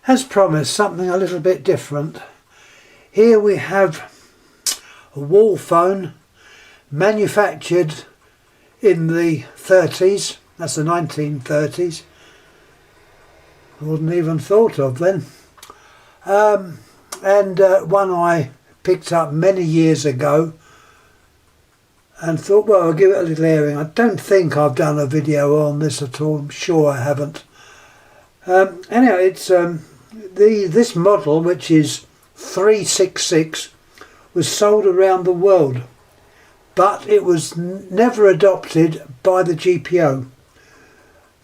As promised, something a little bit different. Here we have a wall phone manufactured in the 30s, that's the 1930s. I wouldn't even thought of then. And one I picked up many years ago and thought, well, I'll give it a little airing. I don't think I've done a video on this at all, I'm sure I haven't. Anyhow, it's this model, which is 366, was sold around the world, but it was never adopted by the GPO.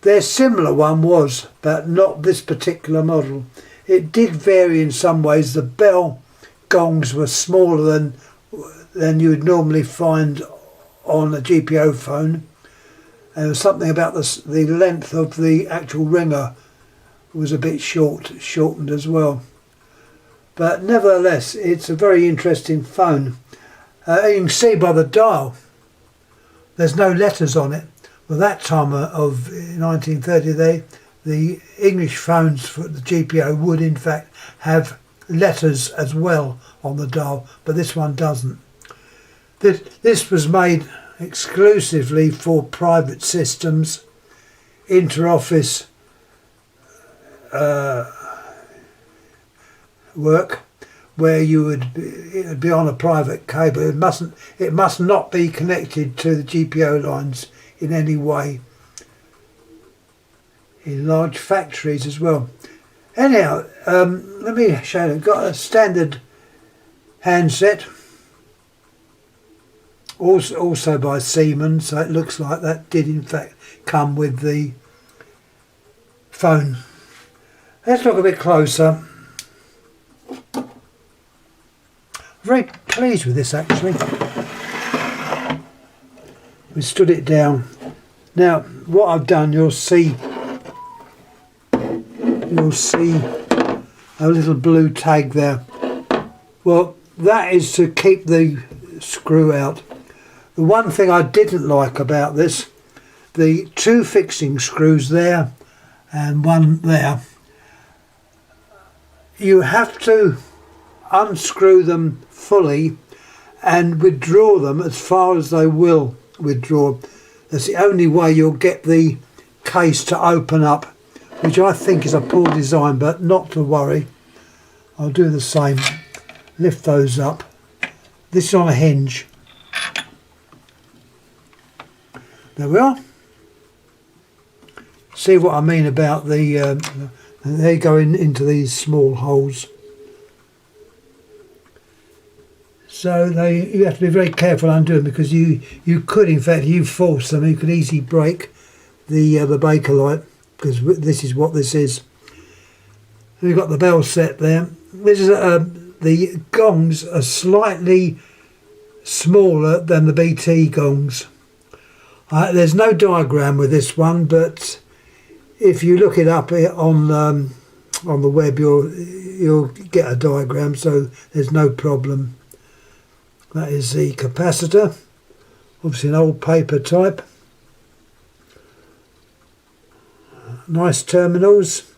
Their similar one was, but not this particular model. It did vary in some ways. The bell gongs were smaller than you would normally find on a GPO phone. There was something about the length of the actual ringer was a bit shortened as well. But nevertheless, it's a very interesting phone. You can see by the dial, there's no letters on it. Well, that time of 1930, the English phones for the GPO would in fact have letters as well on the dial, but this one doesn't. This was made exclusively for private systems, inter-office work, where it would be on a private cable. It must not be connected to the GPO lines in any way. In large factories as well. Anyhow, let me show you. I've got a standard handset, also by Siemens, so it looks like that did in fact come with the phone. Let's look a bit closer. Very pleased with this actually. We stood it down. Now what I've done, you'll see a little blue tag there. Well, that is to keep the screw out. The one thing I didn't like about this, the two fixing screws there and one there, you have to unscrew them fully and withdraw them as far as they will withdraw. That's the only way you'll get the case to open up, which I think is a poor design, but not to worry. I'll do the same. Lift those up. This is on a hinge. There we are. See what I mean about they go into these small holes. So you have to be very careful undoing, because you could, in fact, you force them, you could easily break the Bakelite, because this is what this is. We've got the bell set there. This is the gongs are slightly smaller than the BT gongs. There's no diagram with this one, but if you look it up on the web, you'll get a diagram, so there's no problem. That is the capacitor, obviously an old paper type. Nice terminals,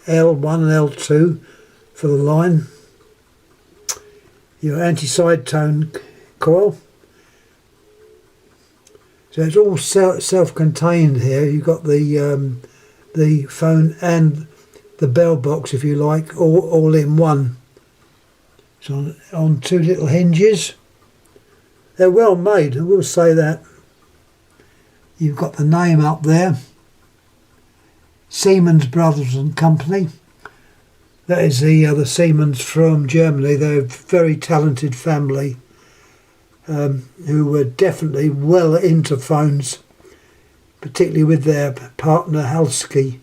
L1 and L2 for the line. Your anti-side tone coil. So it's all self-contained here. You've got the phone and the bell box, if you like, all in one. It's on two little hinges. They're well made, I will say that. You've got the name up there, Siemens Brothers and Company. That is the Siemens from Germany. They're a very talented family who were definitely well into phones, particularly with their partner Halsky,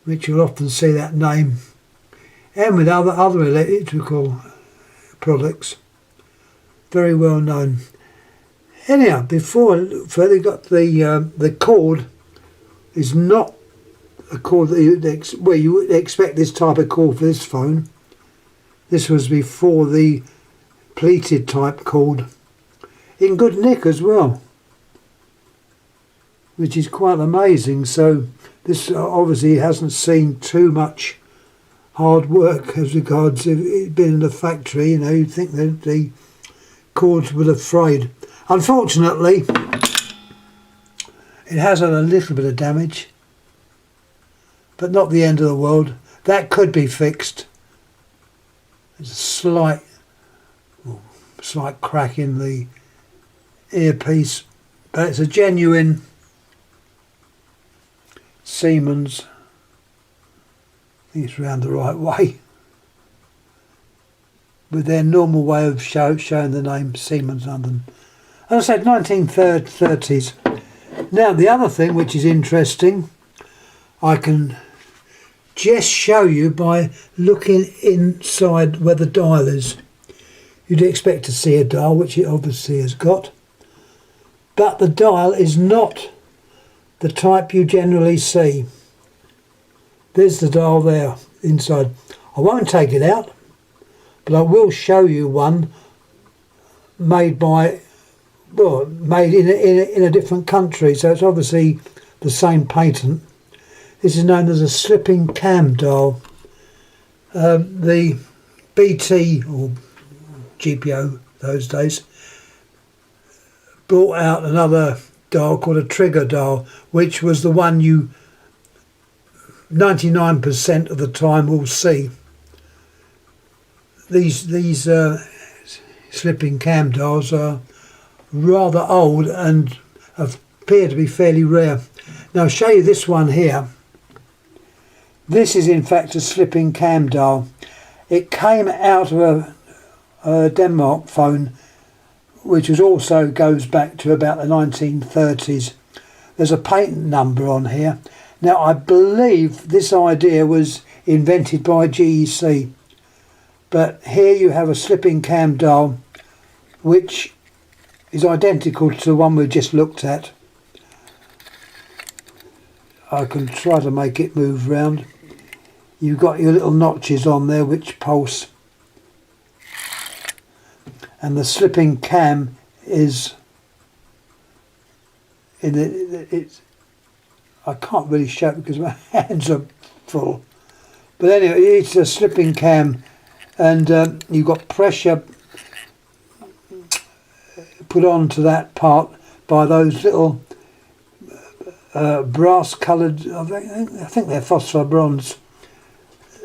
which you'll often see that name, and with other electrical products. Very well known. Anyhow, before further, got the cord is not a cord that you would expect this type of cord for this phone. This was before the pleated type cord, in good nick as well, which is quite amazing. So this obviously hasn't seen too much hard work as regards it being in the factory. You know, you'd think that the cords would have frayed. Unfortunately, it has had a little bit of damage, but not the end of the world. That could be fixed. There's a slight crack in the earpiece, but it's a genuine Siemens. I think it's round the right way, with their normal way of showing the name Siemens under them. As I said, 1930s. Now the other thing which is interesting, I can just show you by looking inside where the dial is. You'd expect to see a dial, which it obviously has got, but the dial is not the type you generally see. There's the dial there inside. I won't take it out, but I will show you one made by, well, made in a different country, so it's obviously the same patent. This is known as a slipping cam dial. The BT or GPO those days brought out another dial called a trigger dial, which was the one you 99% of the time will see. These slipping cam dials are rather old and appear to be fairly rare. Now I'll show you this one here. This is in fact a slipping cam dial. It came out of a Denmark phone, which also goes back to about the 1930s. There's a patent number on here. Now I believe this idea was invented by GEC, but here you have a slipping cam dial which is identical to the one we just looked at. I can try to make it move round. You've got your little notches on there which pulse, and the slipping cam is in it. I can't really show it because my hands are full, but anyway, it's a slipping cam, and you've got pressure put onto that part by those little brass coloured, I think they're phosphor bronze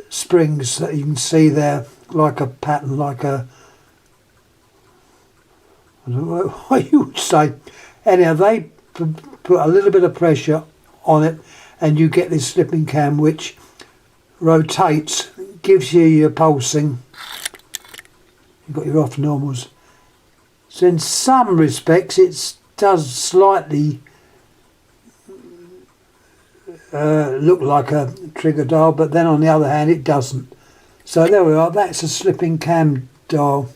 springs that you can see there, like a pattern, like a, I don't know what you would say. Anyhow, they put a little bit of pressure on it and you get this slipping cam which rotates, gives you your pulsing. You've got your off normals. So in some respects it does slightly look like a trigger dial, but then on the other hand it doesn't. So there we are, that's a slipping cam dial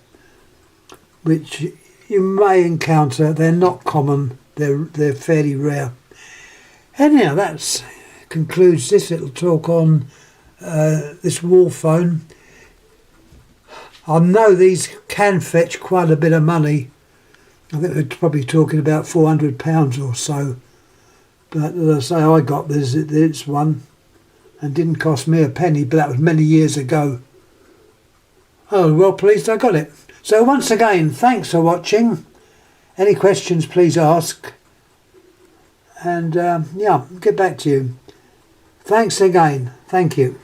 which you may encounter. They're not common, they're fairly rare. Anyhow, that concludes this little talk on this wall phone. I know these can fetch quite a bit of money. I think we're probably talking about £400 or so. But as I say, I got this one and didn't cost me a penny, but that was many years ago. Oh, well pleased I got it. So once again, thanks for watching. Any questions please ask, and yeah, get back to you. Thanks again. Thank you.